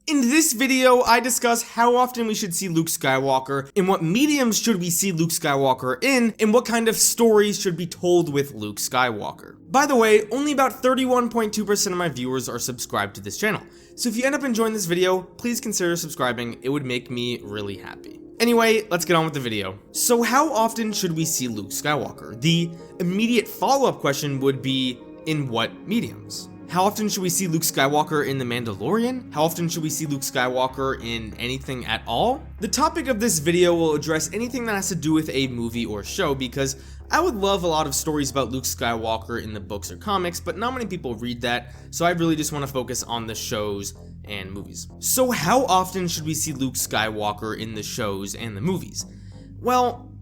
In this video, I discuss how often we should see Luke Skywalker, in what mediums should we see Luke Skywalker in, and what kind of stories should be told with Luke Skywalker. By the way, only about 31.2% of my viewers are subscribed to this channel, so if you end up enjoying this video, please consider subscribing. It would make me really happy. Anyway, let's get on with the video. So how often should we see Luke Skywalker? The immediate follow-up question would be, in what mediums? How often should we see Luke Skywalker in The Mandalorian? How often should we see Luke Skywalker in anything at all? The topic of this video will address anything that has to do with a movie or show, because I would love a lot of stories about Luke Skywalker in the books or comics, but not many people read that, so I really just want to focus on the shows and movies. So how often should we see Luke Skywalker in the shows and the movies? Well,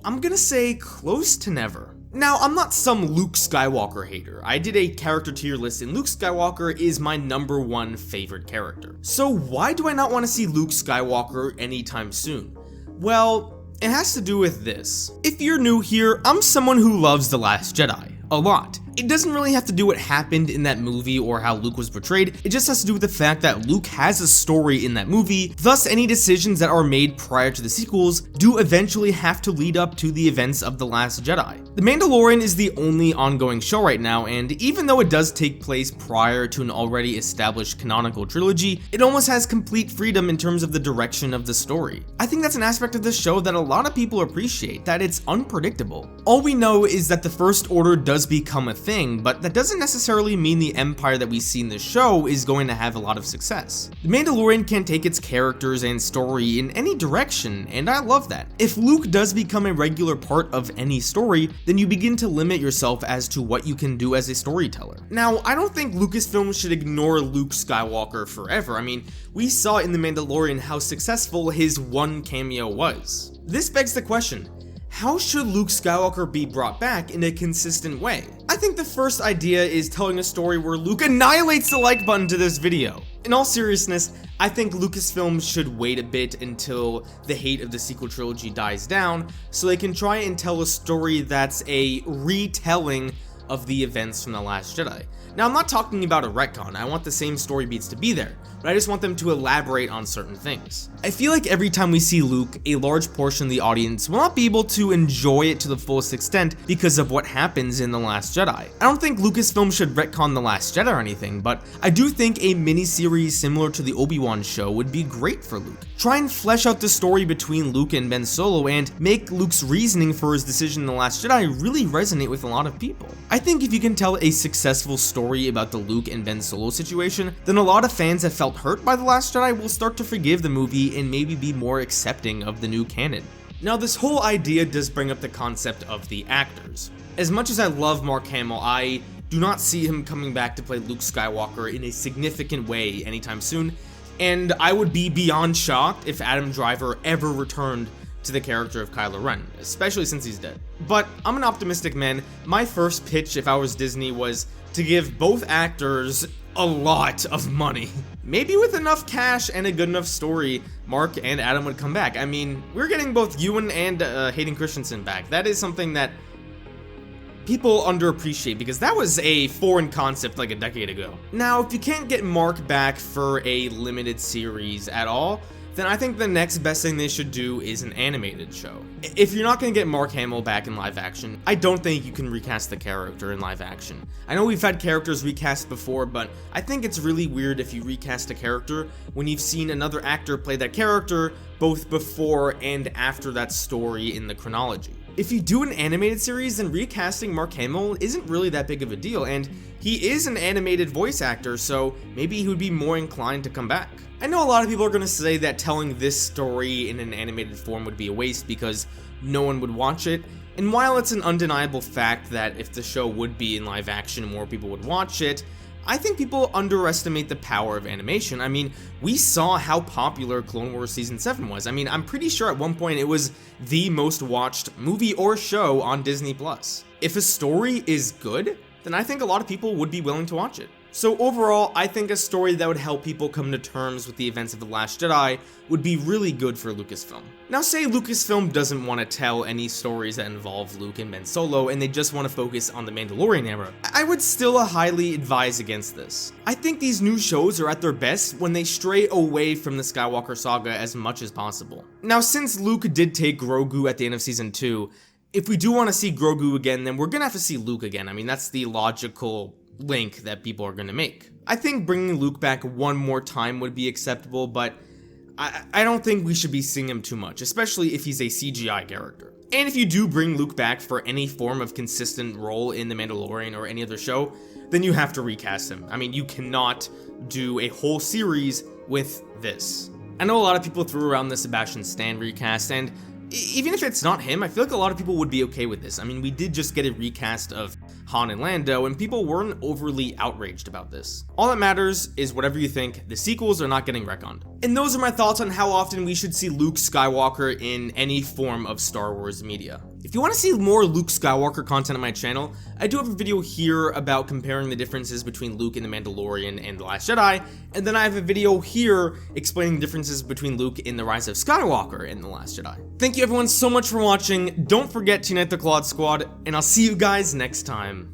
I'm gonna say close to never. Now, I'm not some Luke Skywalker hater. I did a character tier list, and Luke Skywalker is my #1 favorite character. So why do I not want to see Luke Skywalker anytime soon? Well, it has to do with this. If you're new here, I'm someone who loves The Last Jedi a lot. It doesn't really have to do what happened in that movie or how Luke was portrayed, it just has to do with the fact that Luke has a story in that movie, thus any decisions that are made prior to the sequels do eventually have to lead up to the events of The Last Jedi. The Mandalorian is the only ongoing show right now, and even though it does take place prior to an already established canonical trilogy, it almost has complete freedom in terms of the direction of the story. I think that's an aspect of this show that a lot of people appreciate, that it's unpredictable. All we know is that the First Order does become a thing, but that doesn't necessarily mean the empire that we see in the show is going to have a lot of success. The Mandalorian can take its characters and story in any direction, and I love that. If Luke does become a regular part of any story, then you begin to limit yourself as to what you can do as a storyteller. Now, I don't think Lucasfilm should ignore Luke Skywalker forever. I mean, we saw in The Mandalorian how successful his one cameo was. This begs the question, how should Luke Skywalker be brought back in a consistent way? I think the first idea is telling a story where Luke annihilates the like button to this video. In all seriousness, I think Lucasfilm should wait a bit until the hate of the sequel trilogy dies down, so they can try and tell a story that's a retelling of the events from The Last Jedi. Now, I'm not talking about a retcon, I want the same story beats to be there, but I just want them to elaborate on certain things. I feel like every time we see Luke, a large portion of the audience will not be able to enjoy it to the fullest extent because of what happens in The Last Jedi. I don't think Lucasfilm should retcon The Last Jedi or anything, but I do think a miniseries similar to the Obi-Wan show would be great for Luke. Try and flesh out the story between Luke and Ben Solo and make Luke's reasoning for his decision in The Last Jedi really resonate with a lot of people. I think if you can tell a successful story about the Luke and Ben Solo situation, then a lot of fans that felt hurt by The Last Jedi will start to forgive the movie and maybe be more accepting of the new canon. Now, this whole idea does bring up the concept of the actors. As much as I love Mark Hamill, I do not see him coming back to play Luke Skywalker in a significant way anytime soon, and I would be beyond shocked if Adam Driver ever returned to the character of Kylo Ren, especially since he's dead. But I'm an optimistic man. My first pitch, if I was Disney, was to give both actors a lot of money. Maybe with enough cash and a good enough story, Mark and Adam would come back. I mean, we're getting both Ewan and Hayden Christensen back. That is something that people underappreciate because that was a foreign concept like a decade ago. Now, if you can't get Mark back for a limited series at all, then I think the next best thing they should do is an animated show. If you're not going to get Mark Hamill back in live action, I don't think you can recast the character in live action. I know we've had characters recast before, but I think it's really weird if you recast a character when you've seen another actor play that character both before and after that story in the chronology. If you do an animated series, then recasting Mark Hamill isn't really that big of a deal, and he is an animated voice actor, so maybe he would be more inclined to come back. I know a lot of people are going to say that telling this story in an animated form would be a waste because no one would watch it, and while it's an undeniable fact that if the show would be in live action, more people would watch it, I think people underestimate the power of animation. I mean, we saw how popular Clone Wars Season 7 was. I mean, I'm pretty sure at one point it was the most watched movie or show on Disney+. If a story is good, then I think a lot of people would be willing to watch it. So overall, I think a story that would help people come to terms with the events of The Last Jedi would be really good for Lucasfilm. Now say Lucasfilm doesn't want to tell any stories that involve Luke and Ben Solo and they just want to focus on the Mandalorian era. I would still highly advise against this. I think these new shows are at their best when they stray away from the Skywalker saga as much as possible. Now since Luke did take Grogu at the end of season 2, if we do want to see Grogu again, then we're gonna have to see Luke again. I mean, that's the logical link that people are going to make. I think bringing Luke back one more time would be acceptable, but I don't think we should be seeing him too much, especially if he's a CGI character. And if you do bring Luke back for any form of consistent role in The Mandalorian or any other show, then you have to recast him. I mean, you cannot do a whole series with this. I know a lot of people threw around the Sebastian Stan recast, and even if it's not him, I feel like a lot of people would be okay with this. I mean, we did just get a recast of Han and Lando, and people weren't overly outraged about this. All that matters is whatever you think, the sequels are not getting retconned. And those are my thoughts on how often we should see Luke Skywalker in any form of Star Wars media. If you want to see more Luke Skywalker content on my channel, I do have a video here about comparing the differences between Luke in The Mandalorian and The Last Jedi, and then I have a video here explaining the differences between Luke in The Rise of Skywalker and The Last Jedi. Thank you everyone so much for watching, don't forget to unite the Claude Squad, and I'll see you guys next time.